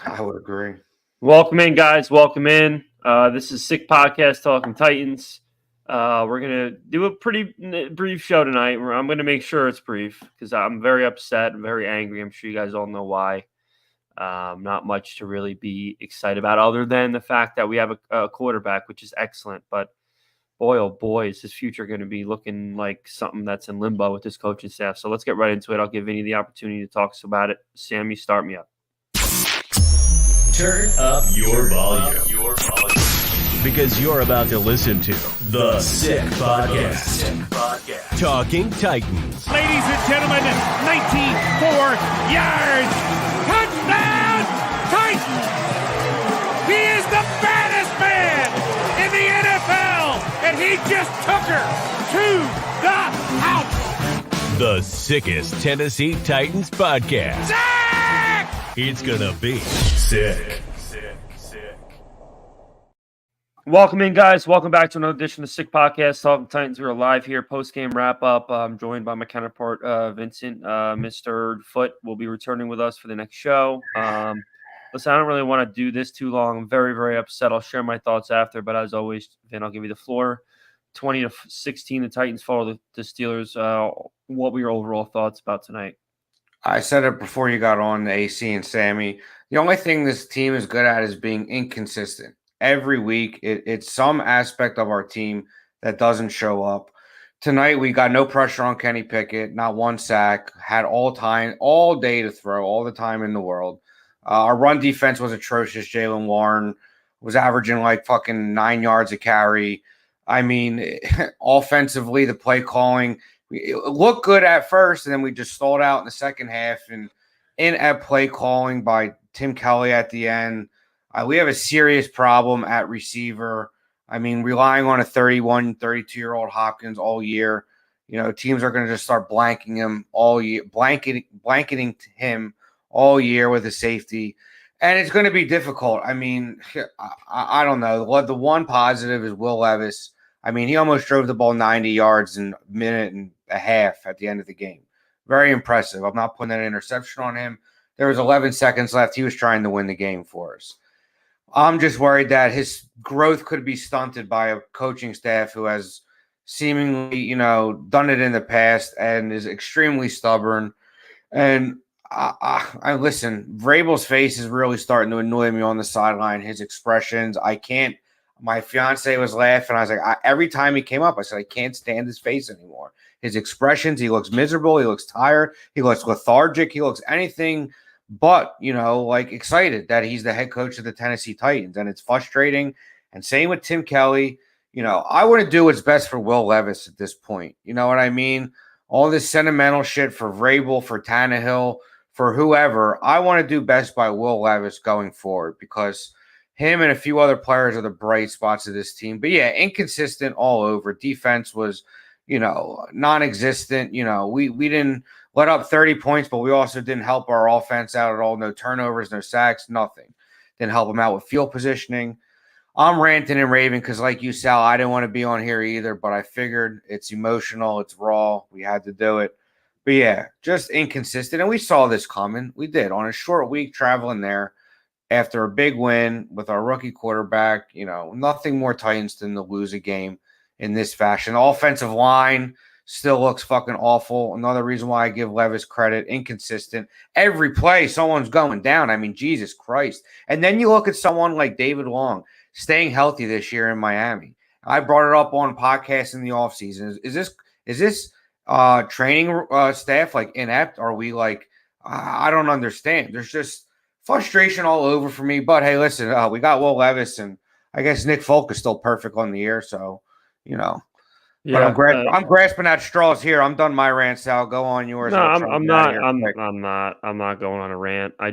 I would agree. Welcome in, guys. Welcome in. This is Sick Podcast Talking Titans. We're going to do a pretty brief show tonight. I'm going to make sure it's brief because I'm very upset and very angry. I'm sure you guys all know why. Not much to really be excited about other than the fact that we have a quarterback, which is excellent. But boy, oh boy, is his future going to be looking like something that's in limbo with this coaching staff. So let's get right into it. I'll give Vinny the opportunity to talk about it. Sammy, start me up. Turn up your volume. Because you're about to listen to The Sick Podcast. Talking Titans. Ladies and gentlemen, 94 yards. Touchdown, Titans. He is the baddest man in the NFL, and he just took her to the house. The sickest Tennessee Titans podcast. Sick! It's gonna be sick. Welcome in, guys. Welcome back to another edition of Sick Podcast Talking Titans. We're live here, post-game wrap-up. I'm joined by my counterpart, Vincent. Mr. Foot will be returning with us for the next show. Listen, I don't really want to do this too long. I'm very, very upset. I'll share my thoughts after, but as always, Vin, I'll give you the floor. 20-16, the Titans follow the Steelers. What were your overall thoughts about tonight? I said it before you got on, AC and Sammy. The only thing this team is good at is being inconsistent. Every week, it's some aspect of our team that doesn't show up. Tonight, we got no pressure on Kenny Pickett, not one sack, had all day to throw, all the time in the world. Our run defense was atrocious. Jaylen Warren was averaging like fucking 9 yards a carry. I mean, offensively, the play calling, it looked good at first, and then we just stalled out in the second half. And in-app play calling by Tim Kelly at the end. We have a serious problem at receiver. I mean, relying on a 31, 32-year-old Hopkins all year. You know, teams are going to just start blanking him all year, blanketing him all year with a safety. And it's going to be difficult. I mean, I don't know. The one positive is Will Levis. I mean, he almost drove the ball 90 yards in a minute and a half at the end of the game. Very impressive. I'm not putting an interception on him. There was 11 seconds left. He was trying to win the game for us. I'm just worried that his growth could be stunted by a coaching staff who has seemingly, done it in the past and is extremely stubborn. And I listen, Vrabel's face is really starting to annoy me on the sideline. His expressions, my fiance was laughing. I was like, every time he came up, I said, I can't stand his face anymore. His expressions, he looks miserable. He looks tired. He looks lethargic. He looks anything but, excited that he's the head coach of the Tennessee Titans. And it's frustrating. And same with Tim Kelly. I want to do what's best for Will Levis at this point. You know what I mean? All this sentimental shit for Vrabel, for Tannehill, for whoever. I want to do best by Will Levis going forward because him and a few other players are the bright spots of this team. But, yeah, inconsistent all over. Defense was, non-existent. We didn't let up 30 points, but we also didn't help our offense out at all. No turnovers, no sacks, nothing. Didn't help them out with field positioning. I'm ranting and raving because, like you, Sal, I didn't want to be on here either, but I figured it's emotional, it's raw. We had to do it. But, yeah, just inconsistent. And we saw this coming. We did. On a short week traveling there after a big win with our rookie quarterback, nothing more Titans than to lose a game in this fashion. The offensive line still looks fucking awful. Another reason why I give Levis credit, inconsistent. Every play, someone's going down. I mean, Jesus Christ. And then you look at someone like David Long staying healthy this year in Miami. I brought it up on podcasts in the offseason. Is this training staff like inept? Are we I don't understand. There's just frustration all over for me. But hey, listen, we got Will Levis, and I guess Nick Folk is still perfect on the year. So, Yeah, but I'm grasping at straws here. I'm done my rant, Sal. Go on yours. No, I'm not. I'm not going on a rant. I'm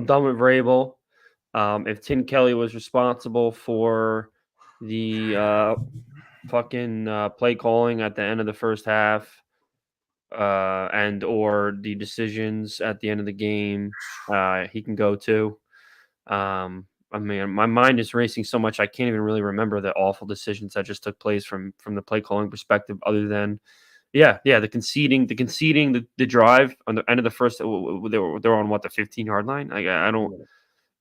done with Vrabel. If Tim Kelly was responsible for the play calling at the end of the first half, and or the decisions at the end of the game, he can go too. I mean, my mind is racing so much I can't even really remember the awful decisions that just took place from the play calling perspective, other than Yeah, the conceding, the drive on the end of the first. They were on what, the 15-yard line. Like, I don't.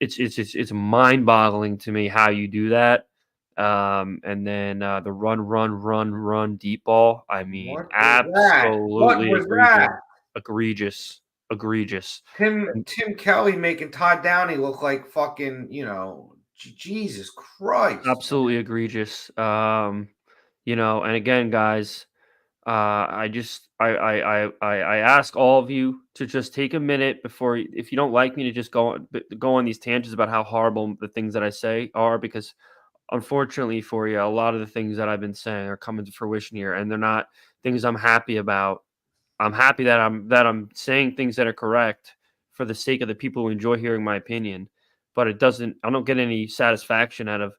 It's mind boggling to me how you do that. And then the run deep ball. I mean, What was that? What absolutely was that? egregious. Tim Kelly making Todd Downey look like fucking, Jesus Christ. Absolutely egregious. And again, guys, I ask all of you to just take a minute before, if you don't like me, to just go on these tangents about how horrible the things that I say are, because unfortunately for you, a lot of the things that I've been saying are coming to fruition here, and they're not things I'm happy about. I'm happy that I'm saying things that are correct for the sake of the people who enjoy hearing my opinion, but I don't get any satisfaction out of,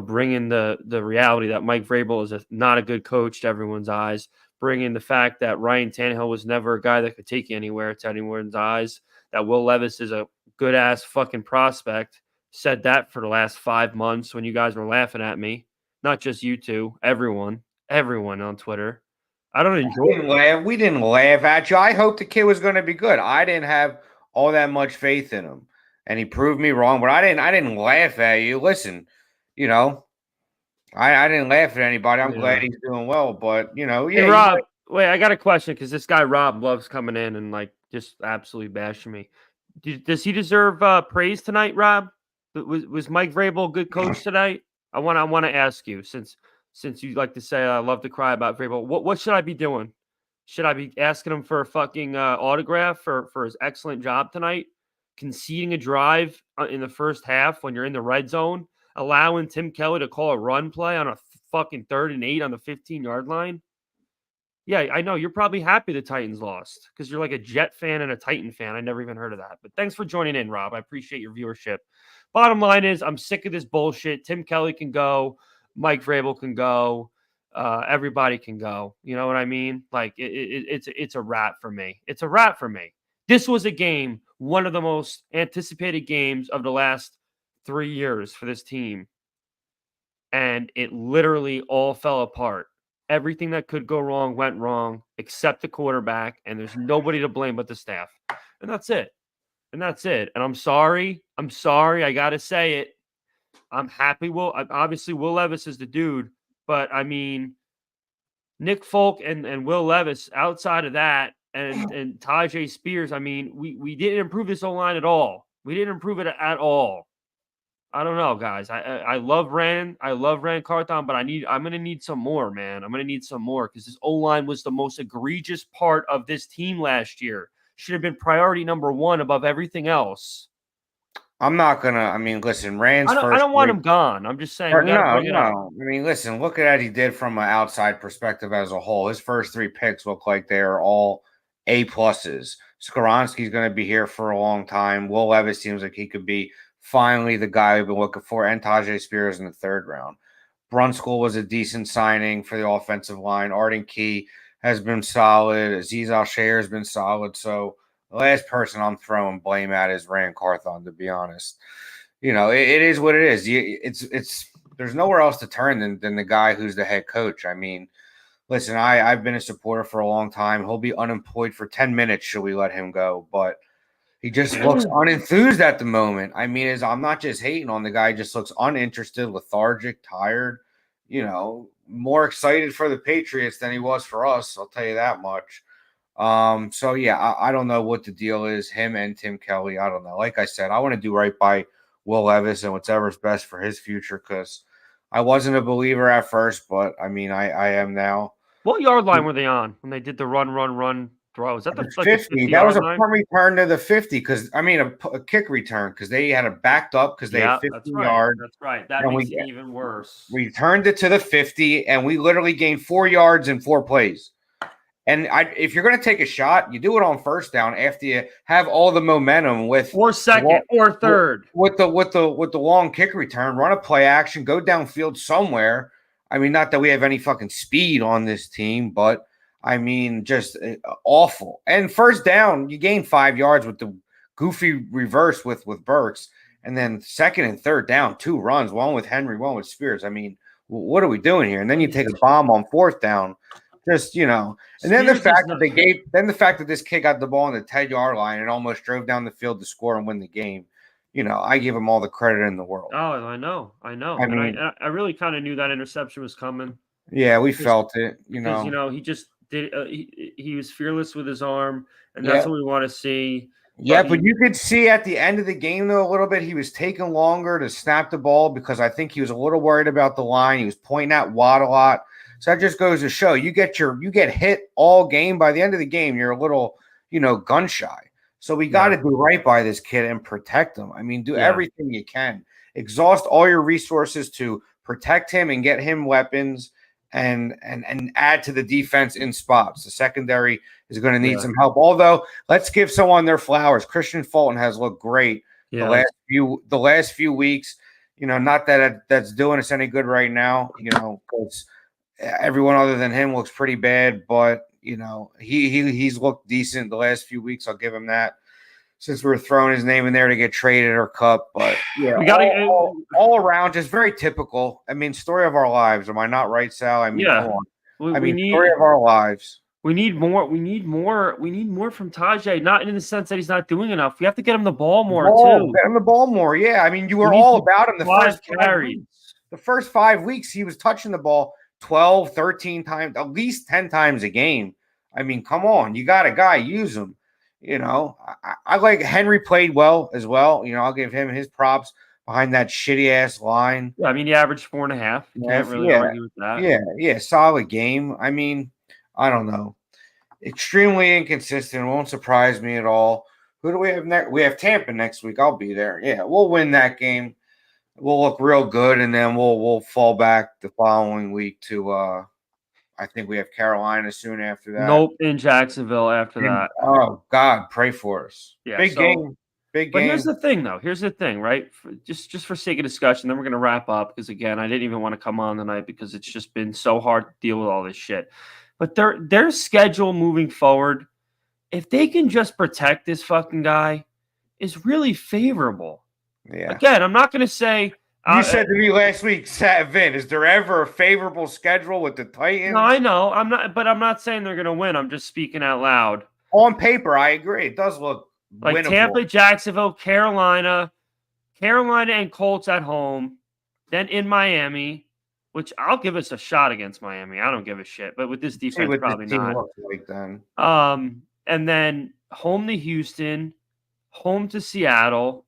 bringing the reality that Mike Vrabel is not a good coach to everyone's eyes, bringing the fact that Ryan Tannehill was never a guy that could take you anywhere to anyone's eyes, that Will Levis is a good ass fucking prospect. Said that for the last 5 months when you guys were laughing at me. Not just you two, everyone on Twitter. I don't enjoy We didn't laugh at you. I hoped the kid was going to be good. I didn't have all that much faith in him, and he proved me wrong. But I didn't laugh at you. Listen, I didn't laugh at anybody. I'm glad he's doing well. But Hey, Rob, wait, I got a question, because this guy Rob loves coming in and like just absolutely bashing me. Does he deserve praise tonight, Rob? Was Mike Vrabel a good coach tonight? I want to ask you, since you like to say I love to cry about Vrabel. What should I be doing? Should I be asking him for a fucking autograph for his excellent job tonight? Conceding a drive in the first half when you're in the red zone, allowing Tim Kelly to call a run play on a fucking 3rd and 8 on the 15-yard line. Yeah, I know you're probably happy the Titans lost because you're like a Jet fan and a Titan fan. I never even heard of that. But thanks for joining in, Rob. I appreciate your viewership. Bottom line is, I'm sick of this bullshit. Tim Kelly can go. Mike Vrabel can go. Everybody can go. You know what I mean? Like, it's a wrap for me. It's a wrap for me. This was a game, one of the most anticipated games of the last 3 years for this team. And it literally all fell apart. Everything that could go wrong went wrong, except the quarterback, and there's nobody to blame but the staff. And that's it. And I'm sorry. I got to say it. I'm happy. Obviously, Will Levis is the dude, but I mean, Nick Folk and Will Levis, outside of that, and Tajay Spears, I mean, we didn't improve this O-line at all. We didn't improve it at all. I don't know, guys. I love Rand. I love Rand Carthon, but I'm gonna need some more, man. I'm gonna need some more, because this O-line was the most egregious part of this team last year. Should have been priority number 1 above everything else. I'm not gonna. I mean, listen, Rand's first. I don't want him gone. I'm just saying. No. I mean, listen. Look at what he did from an outside perspective as a whole. His first 3 picks look like they are all A pluses. Skoronski's going to be here for a long time. Will Levis seems like he could be finally the guy we've been looking for, and Tajay Spears in the 3rd round. Brunskill was a decent signing for the offensive line. Arden Key has been solid. Aziz Al-Shair has been solid. So the last person I'm throwing blame at is Rand Carthon, to be honest. It is what it is. It's there's nowhere else to turn than the guy who's the head coach. I mean, listen, I've been a supporter for a long time. He'll be unemployed for 10 minutes should we let him go, but he just looks unenthused at the moment. I mean, I'm not just hating on the guy. He just looks uninterested, lethargic, tired, more excited for the Patriots than he was for us. I'll tell you that much. So yeah, I don't know what the deal is, him and Tim Kelly. I don't know. Like I said, I want to do right by Will Levis and whatever's best for his future, because I wasn't a believer at first, but I mean, I am now. What yard line were they on when they did the run throw? Is that the 50? That was a punt return to the 50, because I mean a kick return, because they had it backed up because they had 50 yards. That's right. That makes it even worse. We turned it to the 50, and we literally gained 4 yards in 4 plays. And if you're going to take a shot, you do it on 1st down after you have all the momentum with, or 2nd or 3rd with the long kick return. Run a play action, go downfield somewhere. I mean, not that we have any fucking speed on this team, but I mean, just awful. And 1st down, you gain 5 yards with the goofy reverse with Burks, and then 2nd and 3rd down, 2 runs, one with Henry, one with Spears. I mean, what are we doing here? And then you take a bomb on 4th down. Just, and then the Spears is fact not- the fact that this kid got the ball on the 10-yard line and almost drove down the field to score and win the game. I give him all the credit in the world. Oh, I know. I And mean, I really kind of knew that interception was coming. yeah, we felt it, Because, he just did he was fearless with his arm, and Yeah. that's what we want to see. Yeah, but you could see at the end of the game, though, a little bit, he was taking longer to snap the ball because I think he was a little worried about the line. He was pointing at Watt a lot. So that just goes to show you get hit all game. By the end of the game, you're a little, gun shy. So we got to do right by this kid and protect him. I mean, do everything you can. Exhaust all your resources to protect him and get him weapons and add to the defense in spots. The secondary is going to need some help. Although, let's give someone their flowers. Christian Fulton has looked great the last few weeks. Not that that's doing us any good right now, because everyone other than him looks pretty bad, but he's looked decent the last few weeks. I'll give him that. Since we're throwing his name in there to get traded or cut, but we got all around, just very typical. I mean, story of our lives. Am I not right, Sal? I mean, come on. Story of our lives. We need more. We need more from Tajay. Not in the sense that he's not doing enough. We have to get him the ball more too. Get him the ball more. Yeah, I mean, you were all about him the first carries. The first 5 weeks, he was touching the ball 12, 13 times, at least 10 times a game. I mean, come on, you got a guy, use him. I like Henry played well as well. I'll give him his props behind that shitty ass line. Yeah, I mean, he averaged 4.5. You can't really argue with that. Yeah, solid game. I mean, I don't know. Extremely inconsistent. Won't surprise me at all. Who do we have next? We have Tampa next week. I'll be there. Yeah, we'll win that game. We'll look real good, and then we'll fall back the following week to I think we have Carolina soon after that. Nope, in Jacksonville after that. Oh God, pray for us. Yeah, big game. But here's the thing, though. Here's the thing, right? Just for sake of discussion, then we're gonna wrap up because again, I didn't even want to come on tonight because it's just been so hard to deal with all this shit. But their schedule moving forward, if they can just protect this fucking guy, is really favorable. Yeah. Again, I'm not gonna say. You said to me last week, Vin, is there ever a favorable schedule with the Titans? No, I know. I'm not saying they're going to win. I'm just speaking out loud. On paper, I agree. It does look like winnable. Tampa, Jacksonville, Carolina and Colts at home, then in Miami, which I'll give us a shot against Miami. I don't give a shit. But with this defense, probably not. Like then. And then home to Houston, home to Seattle,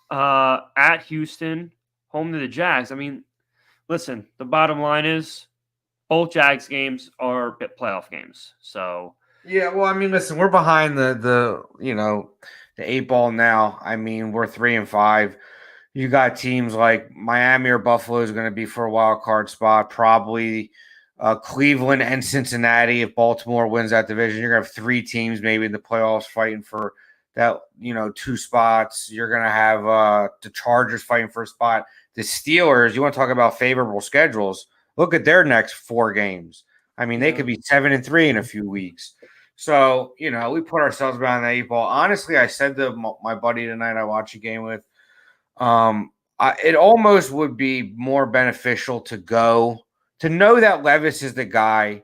at Houston, home to the Jags. I mean, listen, the bottom line is both Jags games are playoff games. So yeah, well, I mean, listen, we're behind the 8-ball now. I mean, we're 3-5. You got teams like Miami or Buffalo is going to be for a wild card spot, probably Cleveland and Cincinnati. If Baltimore wins that division, you're going to have 3 teams maybe in the playoffs fighting for that 2 spots. You're going to have the Chargers fighting for a spot. The Steelers, you want to talk about favorable schedules, look at their next 4 games. I mean, they could be 7-3 in a few weeks. So, we put ourselves behind the 8-ball. Honestly, I said to my buddy tonight I watched a game with, it almost would be more beneficial to know that Levis is the guy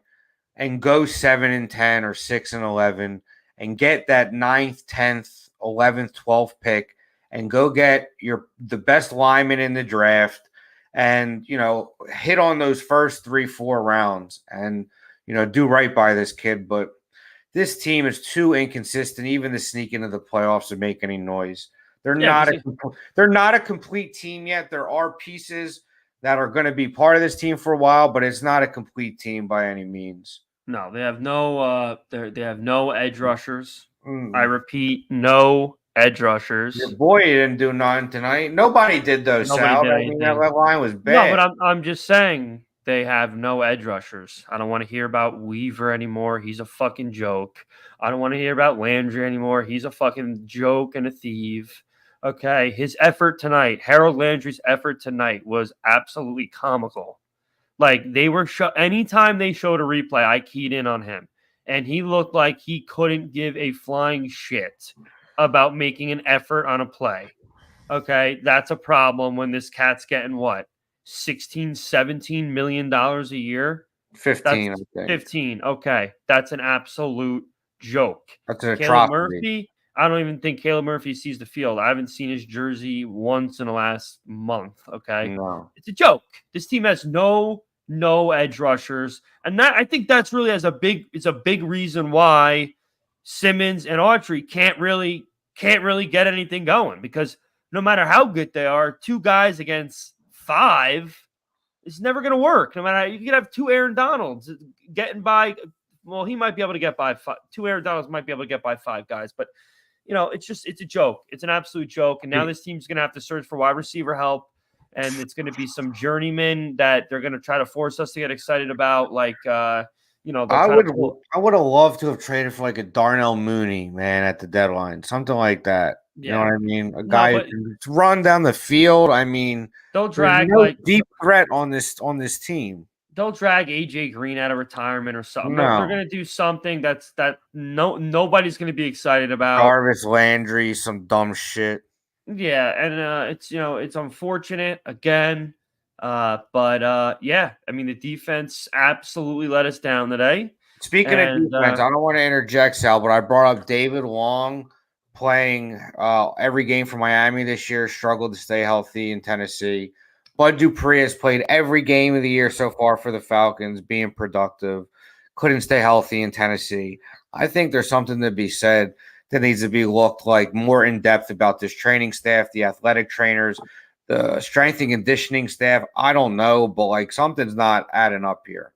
and go 7-10 or 6-11 and get that 9th, 10th, 11th, 12th pick and go get the best lineman in the draft and, hit on those first 3-4 rounds and, do right by this kid. But this team is too inconsistent, even to sneak into the playoffs to make any noise. They're not a complete team yet. There are pieces that are going to be part of this team for a while, but it's not a complete team by any means. No, they have no they have no edge rushers. I repeat, no edge rushers. Your boy didn't do nothing tonight. Nobody did those. Sal. I mean, that line was bad. No, but I'm just saying they have no edge rushers. I don't want to hear about Weaver anymore. He's a fucking joke. I don't want to hear about Landry anymore. He's a fucking joke and a thief. Okay, his effort tonight, Harold Landry's effort tonight was absolutely comical. Like they were anytime they showed a replay, I keyed in on him. And he looked like he couldn't give a flying shit about making an effort on a play. Okay, that's a problem when this cat's getting what? $16, $17 million a year? 15, That's I think. 15. Okay. That's an absolute joke. That's an Caleb atrocity. Murphy, I don't even think Caleb Murphy sees the field. I haven't seen his jersey once in the last month. Okay. No. It's a joke. This team has no edge rushers. And that I think that's really it's a big reason why Simmons and Autry can't really get anything going, because no matter how good they are, two guys against five, it's never going to work. No matter, you could have two Aaron Donalds getting by. Well, he might be able to get by five. Two Aaron Donalds might be able to get by five guys, but it's a joke. It's an absolute joke. And now this team's going to have to search for wide receiver help, and it's going to be some journeymen that they're going to try to force us to get excited about, like I would have loved to have traded for like a Darnell Mooney, man, at the deadline, something like that. You know what I mean? A guy who can run down the field. I mean, they'll drag deep threat on this team. They'll drag AJ Green out of retirement or something. No. They're going to do something that nobody's going to be excited about. Jarvis Landry, some dumb shit. Yeah, and it's unfortunate again, but yeah, I mean the defense absolutely let us down today. Speaking of defense, I don't want to interject, Sal, but I brought up David Long playing every game for Miami this year, struggled to stay healthy in Tennessee. Bud Dupree has played every game of the year so far for the Falcons, being productive, couldn't stay healthy in Tennessee. I think there's something to be said that needs to be looked like more in depth about this training staff, the athletic trainers, the strength and conditioning staff. I don't know, but like something's not adding up here.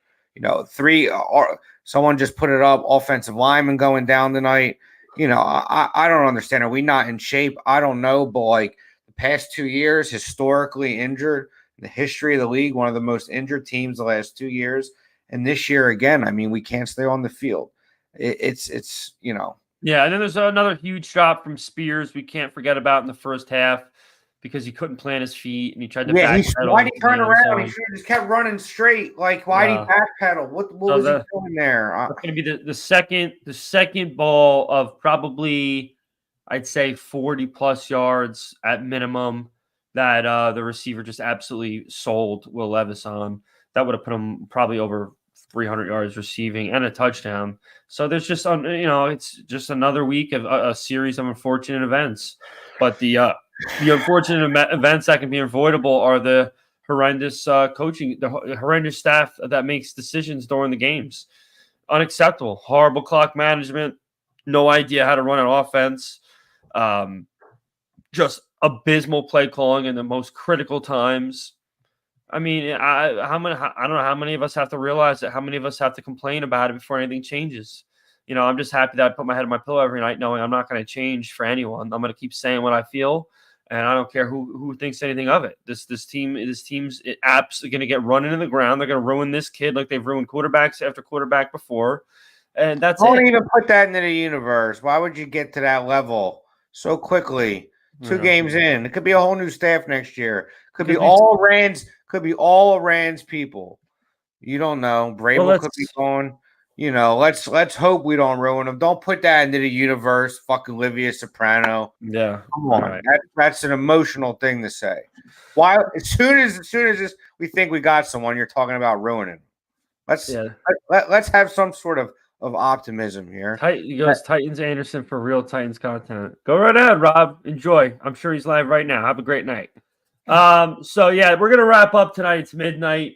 Someone just put it up, offensive lineman going down tonight. I don't understand. Are we not in shape? I don't know, but like the past 2 years, historically injured in the history of the league, one of the most injured teams the last 2 years. And this year again, I mean, we can't stay on the field. It's. Yeah, and then there's another huge drop from Spears we can't forget about in the first half, because he couldn't plant his feet and he tried to backpedal. Why did he turn around? He should have just kept running straight. Like, why did he backpedal? What was he doing there? It's going to be the second ball of probably, I'd say, 40-plus yards at minimum that the receiver just absolutely sold Will Levis on. That would have put him probably over 300 yards receiving and a touchdown. So there's just, it's just another week of a series of unfortunate events. But the unfortunate events that can be avoidable are the horrendous coaching, the horrendous staff that makes decisions during the games. Unacceptable. Horrible clock management. No idea how to run an offense. Just abysmal play calling in the most critical times. I mean, I don't know how many of us have to realize it, how many of us have to complain about it before anything changes. I'm just happy that I put my head on my pillow every night knowing I'm not going to change for anyone. I'm going to keep saying what I feel, and I don't care who thinks anything of it. This team's absolutely going to get run into the ground. They're going to ruin this kid like they've ruined quarterbacks after quarterback before, and that's Don't even put that into the universe. Why would you get to that level so quickly? 2 games in, it could be a whole new staff next year. Could be all Rand's people. You don't know. Brable could be going. Let's hope we don't ruin them. Don't put that into the universe. Fucking Olivia Soprano. Yeah, come on. Right. That's an emotional thing to say. Why? As soon as we think we got someone, you're talking about ruining. Let's have some sort of optimism here. He goes Titans Anderson for real Titans content. Go right ahead, Rob. Enjoy. I'm sure he's live right now. Have a great night. So yeah, we're gonna wrap up tonight. It's midnight.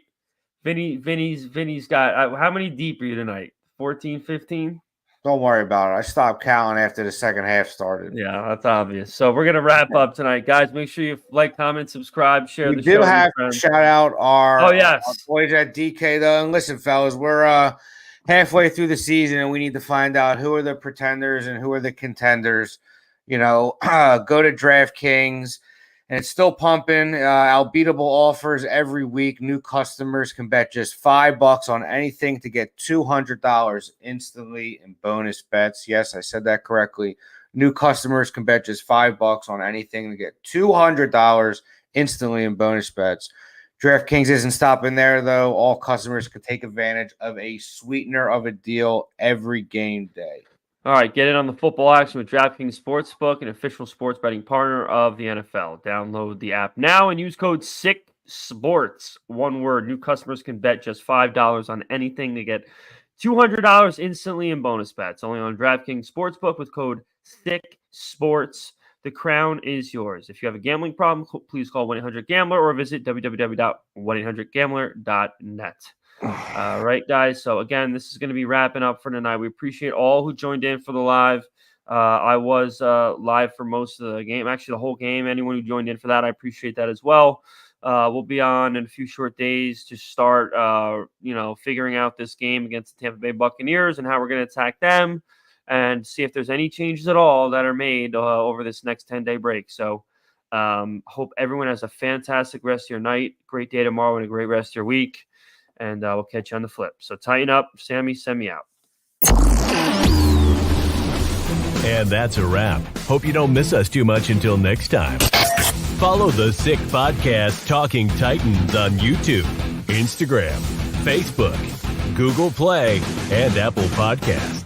Vinny's got how many deep are you tonight? 14, 15? Don't worry about it. I stopped counting after the second half started. Yeah, that's obvious. So we're gonna wrap up tonight, guys. Make sure you like, comment, subscribe, share the show. We do have to shout out our yes, boys at DK though. And listen, fellas, we're halfway through the season and we need to find out who are the pretenders and who are the contenders. Go to DraftKings. And it's still pumping. Unbeatable offers every week. New customers can bet just $5 on anything to get $200 instantly in bonus bets. Yes, I said that correctly. New customers can bet just $5 on anything to get $200 instantly in bonus bets. DraftKings isn't stopping there, though. All customers can take advantage of a sweetener of a deal every game day. All right, get in on the football action with DraftKings Sportsbook, an official sports betting partner of the NFL. Download the app now and use code SICK Sports, one word. New customers can bet just $5 on anything to get $200 instantly in bonus bets. Only on DraftKings Sportsbook with code SICKSPORTS. The crown is yours. If you have a gambling problem, please call 1-800-GAMBLER or visit www.1800gambler.net. All right, guys. So, again, this is going to be wrapping up for tonight. We appreciate all who joined in for the live. I was live for most of the game, actually the whole game. Anyone who joined in for that, I appreciate that as well. We'll be on in a few short days to start, figuring out this game against the Tampa Bay Buccaneers and how we're going to attack them and see if there's any changes at all that are made over this next 10-day break. So hope everyone has a fantastic rest of your night, great day tomorrow, and a great rest of your week. And we'll catch you on the flip. So tighten up. Sammy, send me out. And that's a wrap. Hope you don't miss us too much until next time. Follow the Sick Podcast Talking Titans on YouTube, Instagram, Facebook, Google Play, and Apple Podcasts.